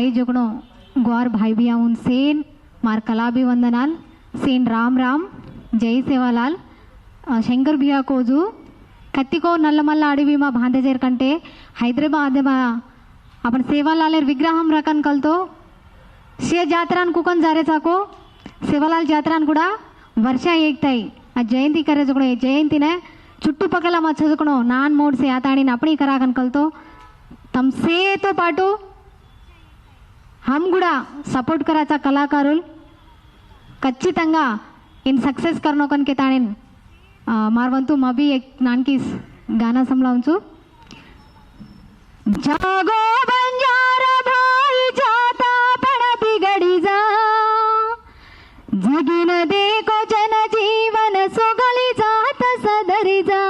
भाई जोगणो ग्वार भाई भी आउन सेन मार कलाभिवंदनाल सेन राम राम जय सेवालाल शंकर भिया कोजू कत्तिको नल्लमल्ल अडवी मा बांधेजेर कंटे हैदराबाद मा आपण सेवालालेर विग्रहम रकन कलतो शे जात्रान कुकन जारे चाको सेवालाल जात्रान కూడా वर्ष ఏక్తాయి ఆ జయంతి करे जोगणो जयंतीने చుట్టుపక్కల మా చదువుకునో నాన్ మోడ్ से आताणी अपनी करागन कलतो तम से तो पाटू हम కూడా सपोर्ट कराचा कलाकारुल ఖచ్చితంగా इन सक्सेस करनो कन के ताणीन मारवंतु मभी एक नानकीस गाना समलावंचु जागो बंजारा भाई जाता पण बिगड़ी जा जगिन देखो जन जीवन सोगली जात सदरी जा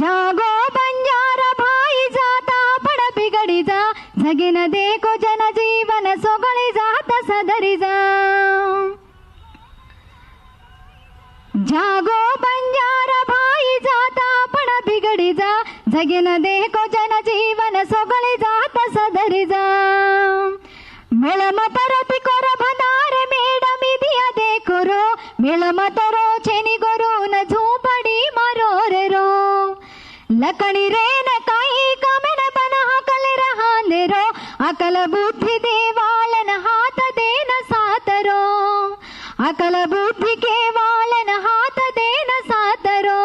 जागो बंजारा भाई जाता पण बिगड़ी जा जगिन देखो जन जीवन सोगली जात सदरी जा जागो बंजारा भाई जाता पण बिगड़ी जा जगिन देखो जन जीवन सोगली जात सदरी जा मेळम परती कोर भंडारे मेडमी दिया देखो रो मेळम तरो छेनी गोरो न झोपडी मारो रे रो लकणी रे न काही कामेन पण हकल रहांदे रो अकल बुद्धि देवालन हात देन सातरो अकल बुद्धि केवालन हात देन सातरो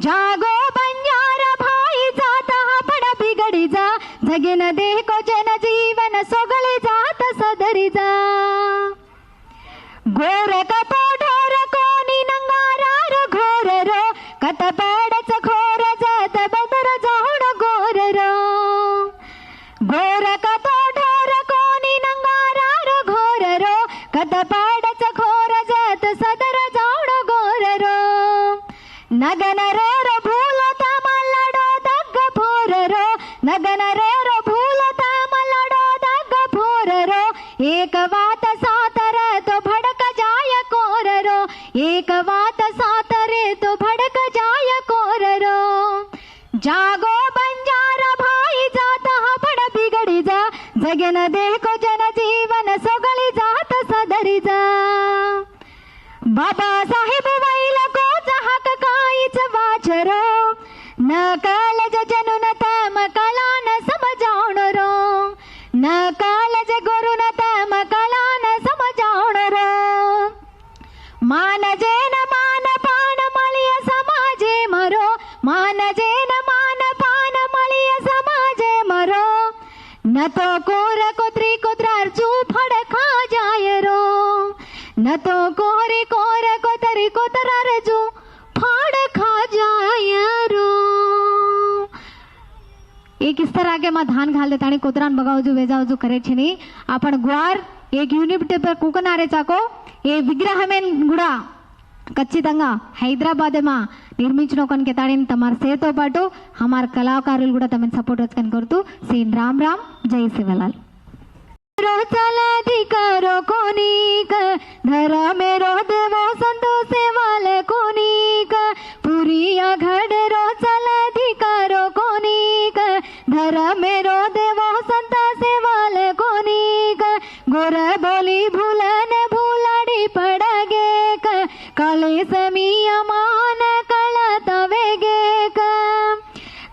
जागो बंजारा भाई जाता पण बिगड़ी जा जगिन देखो जन जीवन सोगली जात सदरी जा गोर कतो ढोर कोणी नंगारार घोर रो कत पाडच घोर जात बदर जाऊन गोर रो गोर कतो ढोर कोणी नंगारार घोर रो कत पाडच घोर जात सदर जाऊन गोर रो नगन रे रो भूलता मल्लडो दग्ग फोर रो नगन रे रो भूलता मल्लडो दग्ग फोर रो एक वात सातर तो भड़क जाय कोर रो एक वात सातरे तो भड़क जाय कोर रो जागो बंजारा भाई जाता पण बिगड़ी जा जगन देखो जन जीवन सोगली जात सदरी जा बाबा साहेब वैल को जहक काईच वाचरो न कालज जनुन तम कला न समजावण रो न कालज गुरु न तम कला न समजावण रो मान जेन मान पान मळिय समाजे मरो मान जेन मान पान मळिय समाजे मरो न तो कोर कुत्री कुत्रार चू फड़ खा जाय रो न तो कोरी कोर कोतरी कोतरार जू फाड़ खा जाय रो एक इस तरह के मा धान घाल देता आणि कोतरान बगावजू वेजावजू करे छेनी आपण ग्वार एक यूनिट पे कुकनारे चाको ఏ విగ్రహమేన్ కూడా ఖచ్చితంగా హైదరాబాద్ మా నిర్మించిన కొనకే తాడిన తమార్ సేతో పాటు हमार కళాకారులు కూడా తమని సపోర్ట్ వచ్చకని కోరుతూ సేన్ రామ్ రామ్ జై శివలాల్ रोचला अधिकारो कोणीक धरा मेरो देवो संतो सेवाल कोणीक पुरिया घड रोचला अधिकारो कोणीक धरा मेरो देवो संत सेवाल कोणीक गोर बोली भूलन भूलाडी पडगे काले समिया मान कळत वेगेक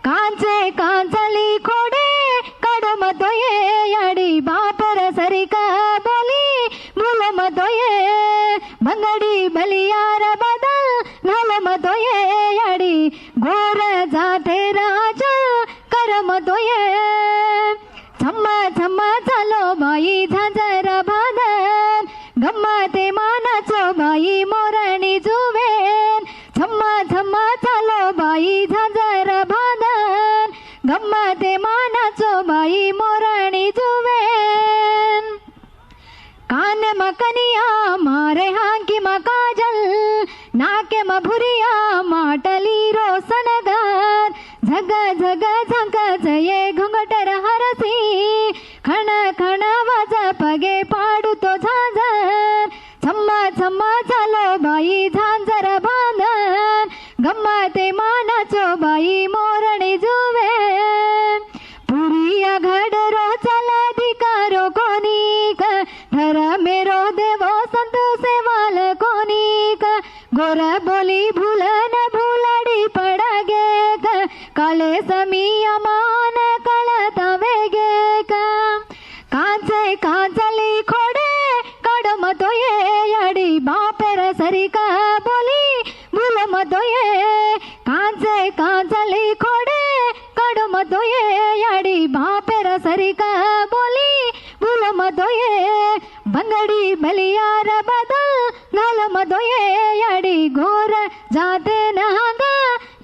कांचे कांचली खोडे कडम तोये याडी बापर सरिका बोली भूल मतोये बंगडी बलियार बदल घाल मतोये याडी गोर जाते राजा कर मतोये छम्मा छम्मा चालो बाई झांजर बांधन गम्माते मानाचो बाई मोरणी जुवेन छम्मा छम्मा चालो बाई झांजर बांधन गम्माते मानाचो बाई मोरणी जुवेन कान मकनिया मारे हांकी मकाजल नाके मभुरिया माटली रोसनगार झग झग झंक जये घुंगटर हरसी खण खण वाज पगे पाडू तो झांझर छम्मा छम्मा चालो बाई झांझर बांधन गम्माते मानाचो बाई मोरणी जुवे पुरिया घड रोज काजली खोडे कडमतोये याडी बापेर सरिका बोली भूलमतोये काजली खोडे कडमतोये याडी बापेर सरिका बोली भूलमतोये बंगडी बलियार बदल घालमतोये याडी घोर जाते नहागा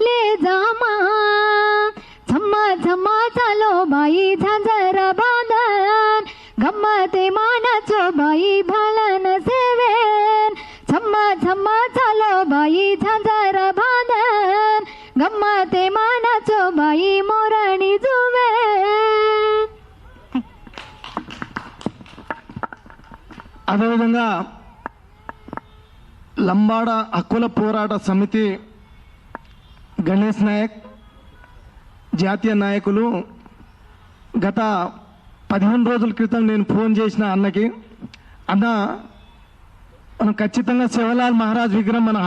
ले जामा झम्मा झम्मा चालो बाई झांजर बांधन गम्मते मानाचो बाई भालन सेवेन झम्मा झम्मा चालो बाई झांजर बांधन गम्मते मानाचो बाई मोरणी जुवेन. అదేవిధంగా లంబాడ హక్కుల పోరాట సమితి గణేష్ నాయక్ జాతీయ నాయకులు గత 15 రోజుల క్రితం నేను ఫోన్ చేసిన అన్నకి, అన్న మనం ఖచ్చితంగా శివలాల్ మహారాజ్ విగ్రహం మన